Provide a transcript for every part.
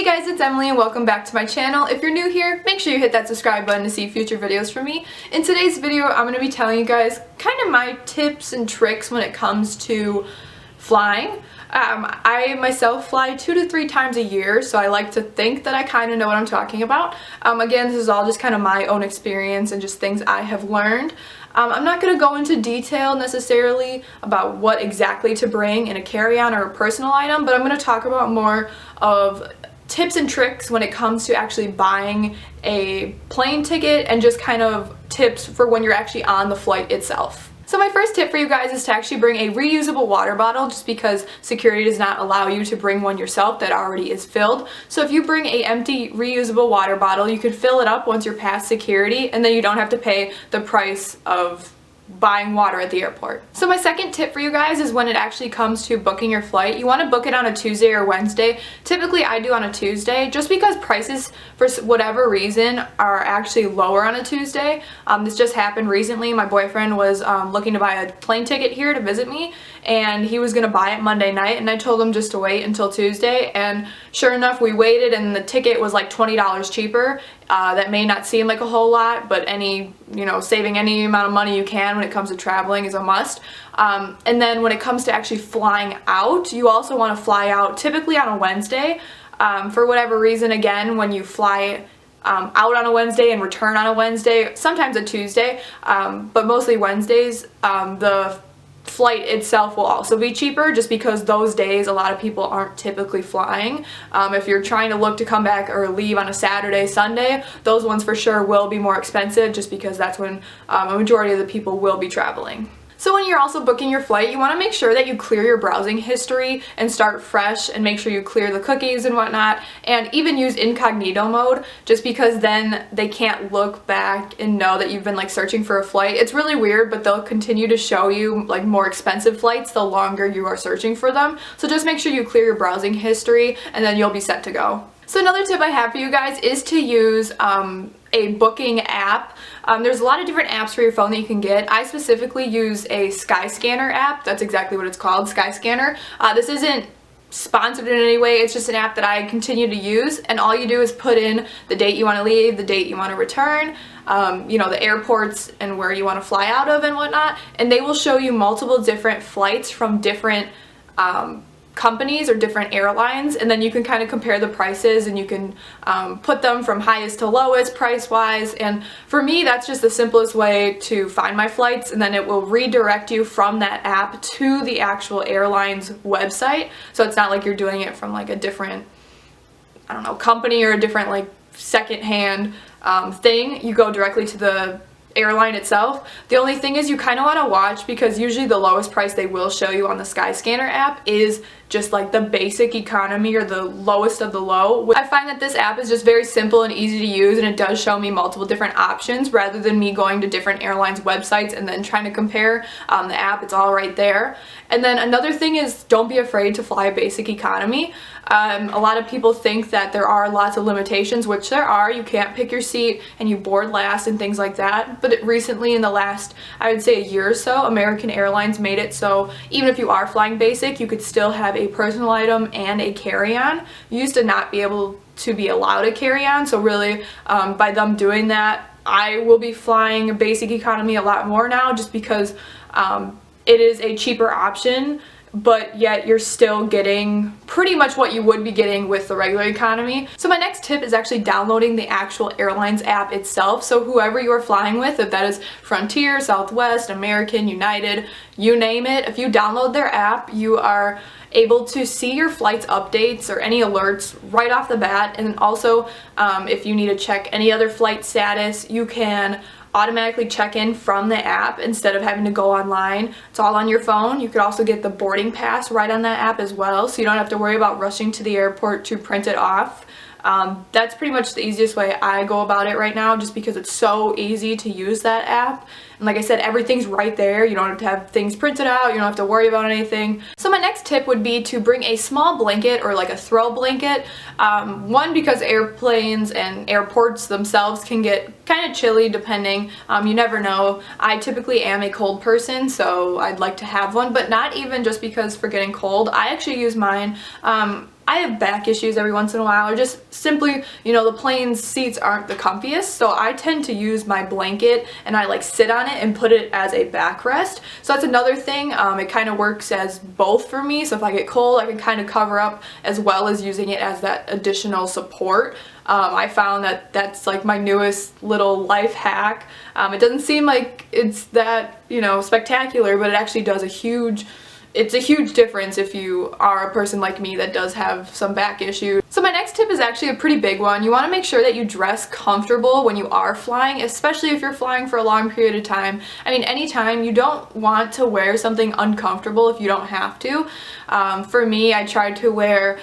Hey guys, it's Emily and welcome back to my channel. If you're new here, make sure you hit that subscribe button to see future videos from me. In today's video, I'm going to be telling you guys kind of my tips and tricks when it comes to flying. I myself fly 2 to 3 times a year, so I like to think that I kind of know what I'm talking about. Again, this is all just kind of my own experience and just things I have learned. I'm not going to go into detail necessarily about what exactly to bring in a carry-on or a personal item, but I'm going to talk about more of tips and tricks when it comes to actually buying a plane ticket and just kind of tips for when you're actually on the flight itself. So my first tip for you guys is to actually bring a reusable water bottle, just because security does not allow you to bring one yourself that already is filled. So if you bring a empty reusable water bottle, you can fill it up once you're past security, and then you don't have to pay the price of buying water at the airport. So my second tip for you guys is when it actually comes to booking your flight, you want to book it on a Tuesday or Wednesday. Typically I do on a Tuesday just because prices for whatever reason are actually lower on a Tuesday. This just happened recently. My boyfriend was looking to buy a plane ticket here to visit me, and he was going to buy it Monday night, and I told him just to wait until Tuesday, and sure enough we waited and the ticket was like $20 cheaper. That may not seem like a whole lot, but saving any amount of money you can when it comes to traveling is a must. And then when it comes to actually flying out, you also want to fly out typically on a Wednesday. For whatever reason, again, when you fly out on a Wednesday and return on a Wednesday, sometimes a Tuesday, but mostly Wednesdays, the flight itself will also be cheaper, just because those days a lot of people aren't typically flying. If you're trying to look to come back or leave on a Saturday, Sunday, those ones for sure will be more expensive, just because that's when a majority of the people will be traveling. So when you're also booking your flight, you want to make sure that you clear your browsing history and start fresh, and make sure you clear the cookies and whatnot, and even use incognito mode, just because then they can't look back and know that you've been searching for a flight. It's really weird, but they'll continue to show you more expensive flights the longer you are searching for them. So just make sure you clear your browsing history, and then you'll be set to go. So another tip I have for you guys is to use a booking app. There's a lot of different apps for your phone that you can get. I specifically use a Skyscanner app. That's exactly what it's called, Skyscanner. This isn't sponsored in any way. It's just an app that I continue to use, and all you do is put in the date you want to leave, the date you want to return, the airports and where you want to fly out of and whatnot, and they will show you multiple different flights from different companies or different airlines, and then you can kind of compare the prices, and you can put them from highest to lowest price wise. And for me, that's just the simplest way to find my flights, and then it will redirect you from that app to the actual airline's website. So it's not like you're doing it from a different, company or a different second-hand thing. You go directly to the airline itself. The only thing is you kind of want to watch, because usually the lowest price they will show you on the Skyscanner app is just the basic economy, or the lowest of the low. I find that this app is just very simple and easy to use, and it does show me multiple different options rather than me going to different airlines websites and then trying to compare the app. It's all right there. And then another thing is, don't be afraid to fly basic economy. A lot of people think that there are lots of limitations, which there are. You can't pick your seat and you board last and things like that. But recently, in the last, I would say a year or so, American Airlines made it so even if you are flying basic, you could still have a personal item and a carry-on. You used to not be able to be allowed a carry-on, so really by them doing that, I will be flying basic economy a lot more now, just because it is a cheaper option, but yet you're still getting pretty much what you would be getting with the regular economy. So my next tip is actually downloading the actual airlines app itself. So whoever you are flying with, if that is Frontier, Southwest, American, United, you name it, if you download their app, you are able to see your flight's updates or any alerts right off the bat. And also if you need to check any other flight status, you can automatically check in from the app instead of having to go online. It's all on your phone. You could also get the boarding pass right on that app as well, so you don't have to worry about rushing to the airport to print it off. That's pretty much the easiest way I go about it right now, just because it's so easy to use that app. And like I said, everything's right there. You don't have to have things printed out. You don't have to worry about anything. So my next tip would be to bring a small blanket, or a throw blanket. One, because airplanes and airports themselves can get kind of chilly depending. You never know. I typically am a cold person, so I'd like to have one, but not even just because for getting cold. I actually use mine. I have back issues every once in a while, or just simply, you know, the plane seats aren't the comfiest, so I tend to use my blanket and I like sit on it and put it as a backrest. So that's another thing. It kind of works as both for me, so if I get cold I can kind of cover up as well as using it as that additional support. I found that that's like my newest little life hack. It doesn't seem like it's that, you know, spectacular, but it actually does it's a huge difference if you are a person like me that does have some back issues. So my next tip is actually a pretty big one. You want to make sure that you dress comfortable when you are flying, especially if you're flying for a long period of time. I mean, anytime. You don't want to wear something uncomfortable if you don't have to. For me, I tried to wear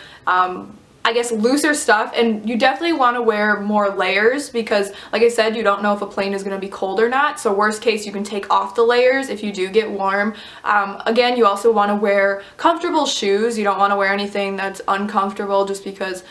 I guess looser stuff, and you definitely want to wear more layers because, like I said, you don't know if a plane is going to be cold or not, so worst case you can take off the layers if you do get warm. Again, you also want to wear comfortable shoes. You don't want to wear anything that's uncomfortable just because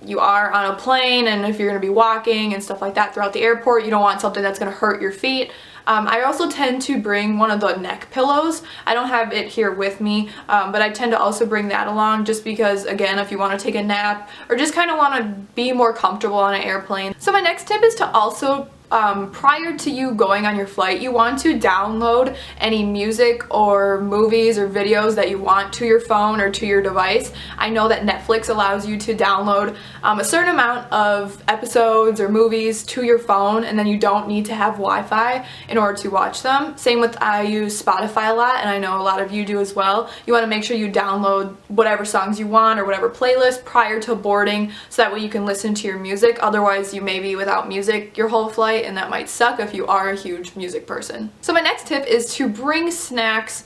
you are on a plane, and if you're going to be walking and stuff like that throughout the airport, you don't want something that's going to hurt your feet. I also tend to bring one of the neck pillows. I don't have it here with me, but I tend to also bring that along just because, again, if you want to take a nap or just kind of want to be more comfortable on an airplane. So my next tip is to also prior to you going on your flight, you want to download any music or movies or videos that you want to your phone or to your device. I know that Netflix allows you to download a certain amount of episodes or movies to your phone, and then you don't need to have Wi-Fi in order to watch them. Same with, I use Spotify a lot, and I know a lot of you do as well. You want to make sure you download whatever songs you want or whatever playlist prior to boarding, so that way you can listen to your music. Otherwise, you may be without music your whole flight, and that might suck if you are a huge music person. So my next tip is to bring snacks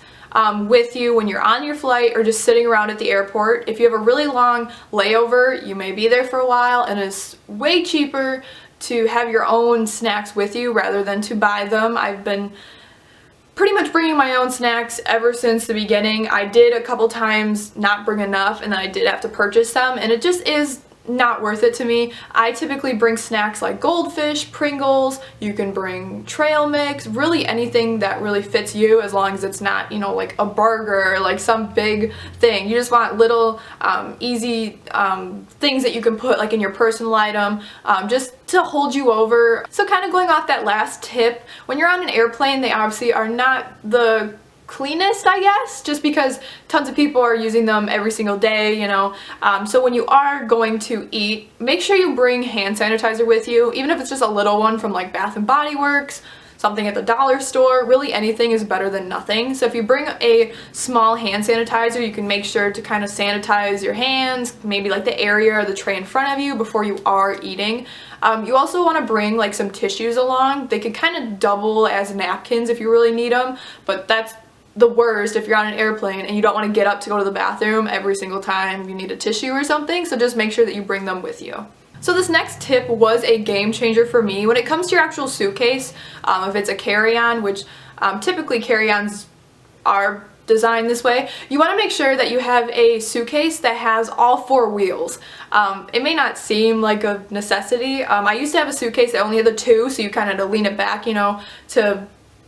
with you when you're on your flight or just sitting around at the airport. If you have a really long layover, you may be there for a while, and it's way cheaper to have your own snacks with you rather than to buy them. I've been pretty much bringing my own snacks ever since the beginning. I did a couple times not bring enough, and then I did have to purchase some, and it just is not worth it to me. I typically bring snacks like Goldfish, Pringles, you can bring trail mix, really anything that really fits you, as long as it's not, you know, like a burger or like some big thing. You just want little easy things that you can put like in your personal item, just to hold you over. So kind of going off that last tip, when you're on an airplane, they obviously are not the cleanest, I guess, just because tons of people are using them every single day, you know. So when you are going to eat, make sure you bring hand sanitizer with you, even if it's just a little one from like Bath and Body Works, something at the dollar store. Really anything is better than nothing. So if you bring a small hand sanitizer, you can make sure to kind of sanitize your hands, maybe like the area or the tray in front of you before you are eating. You also want to bring like some tissues along. They can kind of double as napkins if you really need them, but that's the worst if you're on an airplane and you don't want to get up to go to the bathroom every single time you need a tissue or something, so just make sure that you bring them with you. So this next tip was a game changer for me when it comes to your actual suitcase. If it's a carry-on, which typically carry-ons are designed this way, you want to make sure that you have a suitcase that has all four wheels. It may not seem like a necessity. I used to have a suitcase that only had the two, so you kind of had to lean it back, you know, to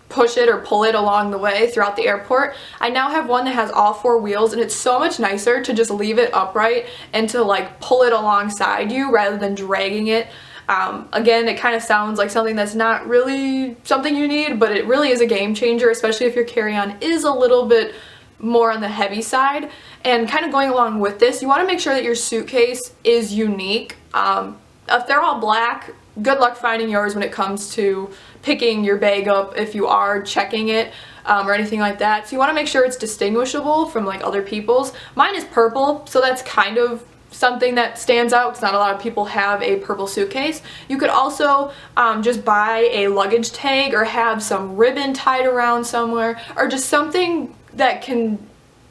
push it or pull it along the way throughout the airport. I now have one that has all four wheels, and it's so much nicer to just leave it upright and to like pull it alongside you rather than dragging it. Again, it kind of sounds like something that's not really something you need, but it really is a game changer, especially if your carry-on is a little bit more on the heavy side. And kind of going along with this, you want to make sure that your suitcase is unique. If they're all black, good luck finding yours when it comes to picking your bag up if you are checking it or anything like that. So you want to make sure it's distinguishable from like other people's. Mine is purple, so that's kind of something that stands out because not a lot of people have a purple suitcase. You could also just buy a luggage tag or have some ribbon tied around somewhere, or just something that can,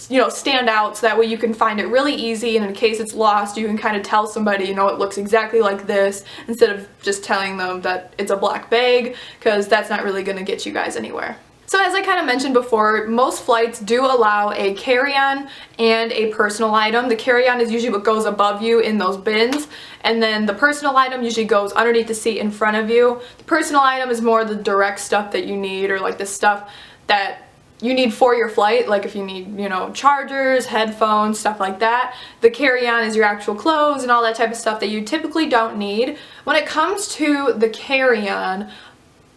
you know, stand out so that way you can find it really easy, and in case it's lost you can kind of tell somebody, you know, it looks exactly like this, instead of just telling them that it's a black bag, because that's not really going to get you guys anywhere. So as I kind of mentioned before, most flights do allow a carry-on and a personal item. The carry-on is usually what goes above you in those bins, and then the personal item usually goes underneath the seat in front of you. The personal item is more the direct stuff that you need, or like the stuff that you need for your flight, like if you need, you know, chargers, headphones, stuff like that. The carry-on is your actual clothes and all that type of stuff that you typically don't need. When it comes to the carry-on,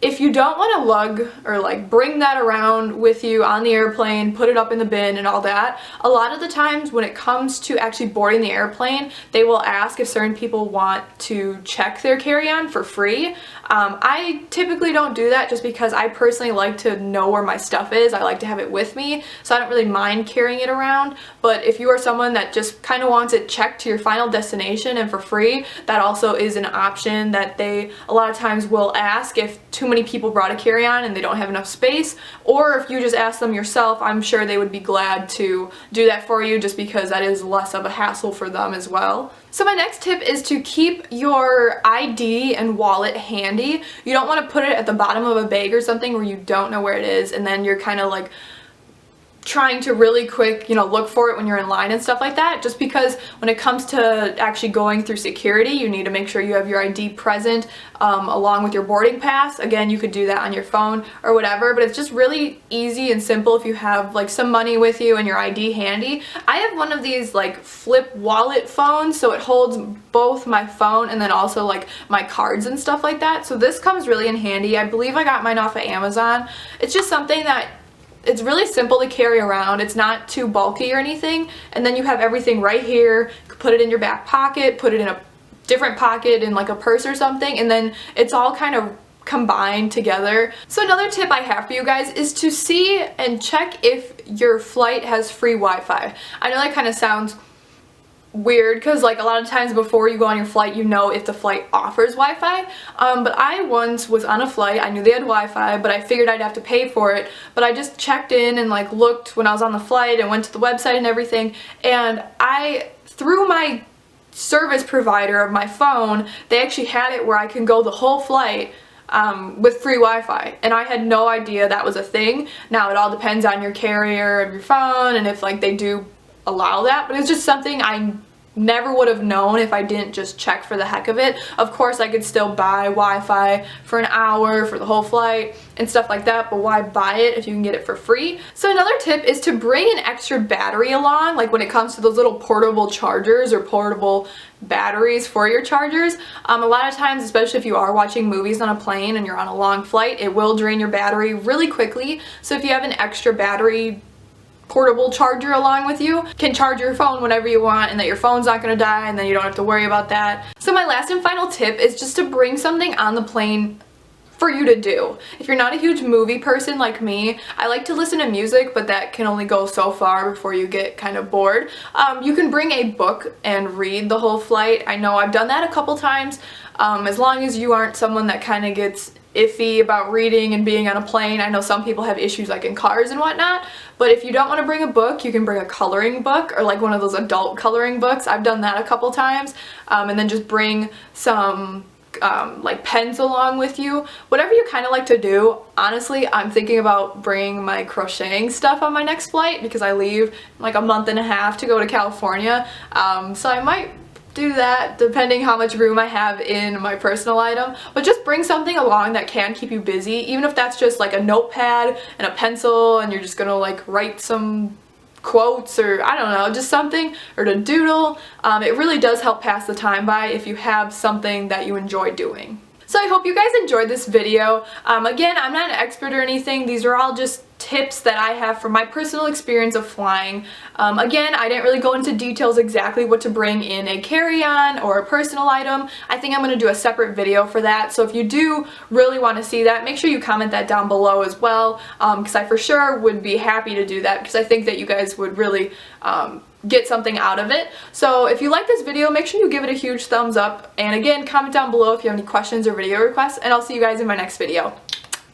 if you don't want to lug or like bring that around with you on the airplane, put it up in the bin and all that, a lot of the times when it comes to actually boarding the airplane, they will ask if certain people want to check their carry-on for free. I typically don't do that just because I personally like to know where my stuff is. I like to have it with me, so I don't really mind carrying it around. But if you are someone that just kind of wants it checked to your final destination and for free, that also is an option that they a lot of times will ask if too many people brought a carry-on and they don't have enough space, or if you just ask them yourself, I'm sure they would be glad to do that for you just because that is less of a hassle for them as well. So my next tip is to keep your ID and wallet handy. You don't want to put it at the bottom of a bag or something where you don't know where it is and then you're kind of like trying to really quick, you know, look for it when you're in line and stuff like that, just because when it comes to actually going through security, you need to make sure you have your ID present along with your boarding pass. Again, you could do that on your phone or whatever, but it's just really easy and simple if you have like some money with you and your ID handy. I have one of these like flip wallet phones, so it holds both my phone and then also like my cards and stuff like that. So this comes really in handy. I believe I got mine off of Amazon. It's just something that it's really simple to carry around. It's not too bulky or anything. And then you have everything right here. You can put it in your back pocket, put it in a different pocket in like a purse or something, and then it's all kind of combined together. So another tip I have for you guys is to see and check if your flight has free Wi-Fi. I know that kind of sounds weird because like a lot of times before you go on your flight, you know if the flight offers Wi-Fi, but I once was on a flight. I knew they had Wi-Fi, but I figured I'd have to pay for it. But I just checked in and like looked when I was on the flight and went to the website and everything, and through my service provider of my phone, they actually had it where I can go the whole flight with free Wi-Fi, and I had no idea that was a thing. Now it all depends on your carrier of your phone and if like they do allow that, but it's just something I never would have known if I didn't just check for the heck of it. Of course I could still buy Wi-Fi for an hour for the whole flight and stuff like that, but why buy it if you can get it for free? So another tip is to bring an extra battery along, like when it comes to those little portable chargers or portable batteries for your chargers. A lot of times, especially if you are watching movies on a plane and you're on a long flight, it will drain your battery really quickly. So if you have an extra battery portable charger along with you, can charge your phone whenever you want, and that your phone's not going to die, and then you don't have to worry about that. So my last and final tip is just to bring something on the plane for you to do. If you're not a huge movie person like me, I like to listen to music, but that can only go so far before you get kind of bored. You can bring a book and read the whole flight. I know I've done that a couple times. As long as you aren't someone that kind of gets iffy about reading and being on a plane. I know some people have issues like in cars and whatnot, but if you don't want to bring a book, you can bring a coloring book or like one of those adult coloring books. I've done that a couple times, and then just bring some like pens along with you. Whatever you kind of like to do. Honestly, I'm thinking about bringing my crocheting stuff on my next flight because I leave in like a month and a half to go to California, so I might do that depending how much room I have in my personal item. But just bring something along that can keep you busy, even if that's just like a notepad and a pencil and you're just gonna like write some quotes or I don't know, just something, or to doodle. It really does help pass the time by if you have something that you enjoy doing. So I hope you guys enjoyed this video. Again, I'm not an expert or anything. These are all just tips that I have from my personal experience of flying. Again, I didn't really go into details exactly what to bring in a carry-on or a personal item. I think I'm going to do a separate video for that. So if you do really want to see that, make sure you comment that down below as well, because I for sure would be happy to do that because I think that you guys would really get something out of it. So if you like this video, make sure you give it a huge thumbs up, and again, comment down below if you have any questions or video requests, and I'll see you guys in my next video.